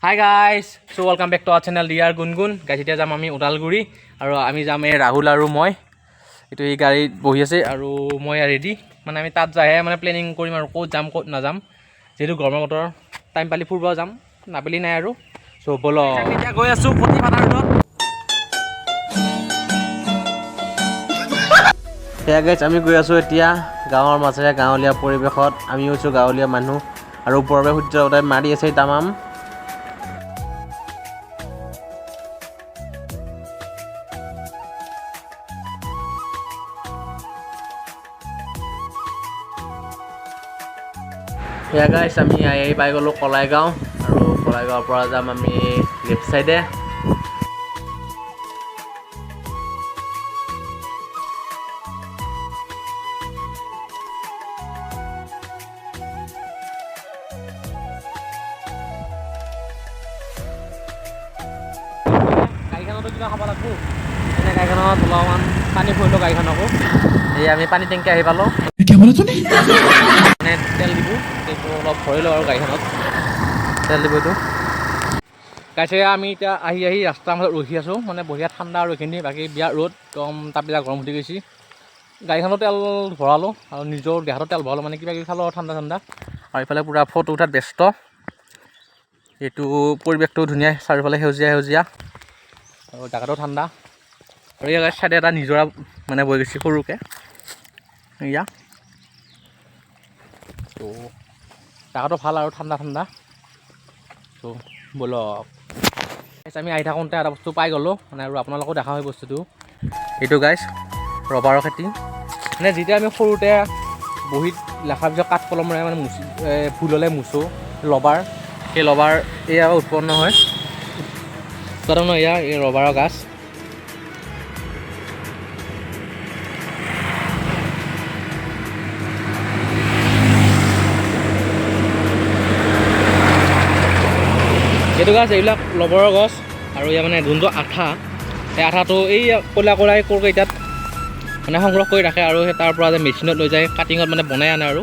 Hi guys, so welcome back to our channel DR Gungun. Guys, এতিয়া যাম আমি ওদালগুৰি আৰু আমি যাম এই ৰাহুল আৰু মই এটো এই গাড়ীত বহি আছে আৰু মই ৰেডি মানে আমি তাত যাইহে মানে প্লেনিং কৰিম আৰু ক'ত যাম ক'ত নাযাম যেহেতু গৰমৰ বতৰ টাইম পালি ফুৰব যাম নাপালি নাই আৰু সো বল আমি এতিয়া গৈ আছো প্ৰতিভাতা ৰোডত হেয়া গাইজ আমি গৈ আছো এতিয়া গাঁৱৰ মাজেৰে গাঁৱলীয়া পৰিৱেশত আমি হৈছো গাঁৱলীয়া মানুহ আৰু ওপৰৰে সূৰ্য উদয় মাৰি আছে তামাম হেয়া গাইজ আমি আহি পাই গ'লো কলাইগাঁও আৰু কলাইগাঁৱৰ পৰা যাম আমি লেফ্ট সাইডে গাড়ীখনতো কিবা খাব লাগবো এনে গাড়ীখনত অলপমান পানী ফুৰিলোঁ গাড়ীখনকো এই আমি পানী টেংকি আহি পালোঁ মানে তেল দিব এইটো অলপ ভৰিলোঁ আৰু গাড়ীখনত তেল দিব এইটো গাইছে আমি এতিয়া আহি ৰাস্তাৰ মাজত ৰখি আছোঁ মানে বঢ়িয়া ঠাণ্ডা আৰু এইখিনি বাকী বিয়া ৰ'দ একদম তাপবিলাক গৰম উঠি গৈছে গাড়ীখনত তেল ভৰালোঁ আৰু নিজৰ দেহাতো তেল ভৰালোঁ মানে কিবা কিবি খালোঁ ঠাণ্ডা আৰু এইফালে পূৰা ফটো উঠাত ব্যস্ত এইটো পৰিৱেশটো ধুনীয়া চাৰিওফালে সেউজীয়া আৰু জাগাটো ঠাণ্ডা আৰু ইয়াৰ চাইডে এটা নিজৰা মানে বৈ গৈছে সৰুকৈ এয়া তো জাগাটো ভাল আৰু ঠাণ্ডা তো বলক আমি আহি থাকোঁতে এটা বস্তু পাই গ'লোঁ মানে আৰু আপোনালোকেও দেখা হয় বস্তুটো এইটো গাইজ ৰবাৰৰ খেতি মানে যেতিয়া আমি সৰুতে বহীত লেখাৰ পিছত কাঠ কলমেৰে মানে ভুল হ'লে মুচোঁ ৰবাৰ সেই ৰবাৰ এয়া উৎপন্ন হয় উৎপাদন এয়া এই ৰবাৰৰ গাছ এইটো গাছ এইবিলাক ৰবৰৰ গছ আৰু ইয়াৰ মানে যোনটো আঠা সেই আঠাটো এই ক'লা কোৰকেইটাত মানে সংগ্ৰহ কৰি ৰাখে আৰু সেই তাৰ পৰা যে মেচিনত লৈ যায় কাটিঙত মানে বনাই আনে আৰু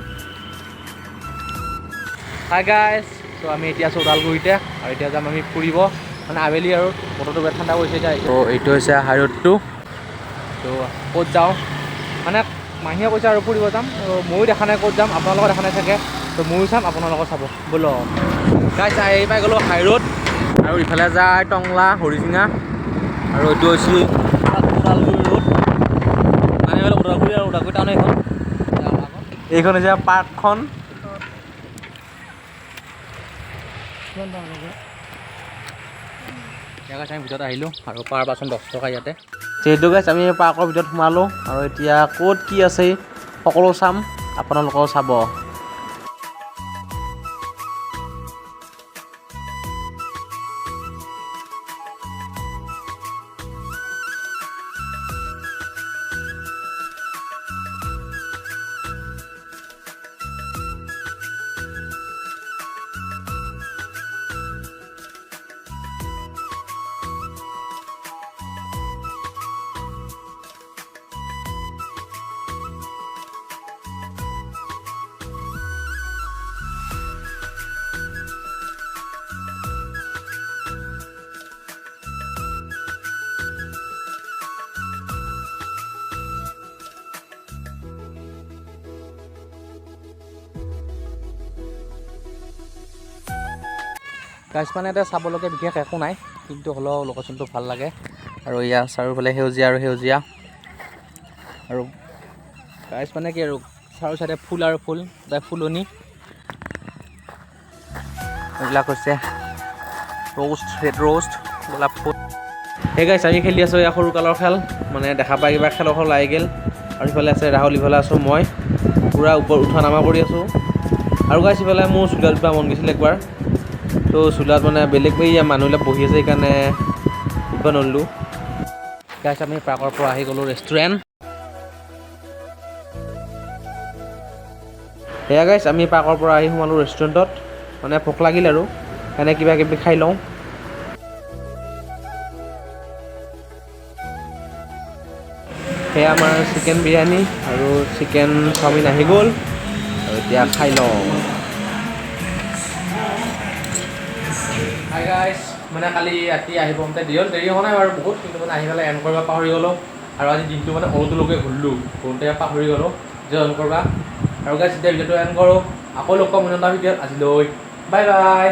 হাই গাইজ তো আমি এতিয়া আছোঁ ওদালগুৰিতে আৰু এতিয়া যাম আমি ফুৰিব মানে আবেলি আৰু বতৰটো বেয়া ঠাণ্ডা কৰিছে এতিয়া তো এইটো হৈছে হাই ৰোডটো তো ক'ত যাওঁ মানে মাহীয়ে কৈছে আৰু ফুৰিব যাম ময়ো দেখা নাই ক'ত যাম আপোনালোকৰ দেখা নাই চাগে তো ময়ো চাম আপোনালোকৰ চাব ব'লক গাইজ আহি পাই গ'লোঁ হাই ৰোড আৰু ইফালে যায় টংলা হৰিচিঙা আৰু এইটো হৈছে ওদালগুৰি ৰোড মানে এইফালে ওদালগুৰি আৰু ওদালগুৰি টাউন এইখন হৈছে পাৰ্কখন আমি ভিতৰত আহিলোঁ আৰু পাৰ পাৰ্চন 10 টকা ইয়াতে যিহেতু গাইজ আমি পাৰ্কৰ ভিতৰত সোমালোঁ আৰু এতিয়া ক'ত কি আছে সকলো চাম আপোনালোকেও চাব গাইজ মানে এতিয়া চাবলগীয়া বিশেষ একো নাই কিন্তু হ'লেও লোকেশ্যনটো ভাল লাগে আৰু ইয়াৰ চাৰিওফালে সেউজীয়া আৰু গাইজ মানে কি আৰু চাৰিও চাইডে ফুল আৰু ফুল তাই ফুলনি এইবিলাক হৈছে ৰেড ৰোষ্ট গোলাপ ফুল সেই গাইজ আমি খেলি আছোঁ এয়া সৰুকালৰ খেল মানে দেখা পাই কিবা খেলৰ আহি গ'ল আৰু ইফালে আছে ৰাহুল ইফালে আছোঁ মই পূৰা ওপৰত উঠা নামা কৰি আছোঁ আৰু গাইজ ইফালে মোৰ চুলাত বা মন গৈছিল একবাৰ তো চুলাত মানে বেলেগ মানুহবিলাক বহি আছে সেইকাৰণে উঠিব নোৱাৰিলোঁ গাইজ আমি পাৰ্কৰ পৰা আহি গ'লোঁ ৰেষ্টুৰেণ্ট সেয়া গাইজ আমি পাৰ্কৰ পৰা আহি সোমালোঁ ৰেষ্টুৰেণ্টত মানে ভোক লাগিল আৰু এনে কিবা কিবি খাই লওঁ সেয়া আমাৰ চিকেন বিৰিয়ানী আৰু চিকেন চাওমিন আহি গ'ল আৰু এতিয়া খাই লওঁ হাই গাইছ, মানে কালি ৰাতি আহি পাওঁতে দেৰি হোৱা নাই বাৰু বহুত, কিন্তু মানে আহি পেলাই এণ্ড কৰিব পাহৰি গ'লোঁ। আৰু আজি দিনটো মানে অৰুটোলৈকে ঘূৰিলোঁ, ঘূৰোঁতে পাহৰি গ'লোঁ যে এণ্ড কৰিবা। আৰু গাইছ এতিয়া ভিডিঅ'টো এণ্ড কৰোঁ, আকৌ লগ পাম অন্য এটা ভিডিঅ'ত। আজিলৈ বাই বাই।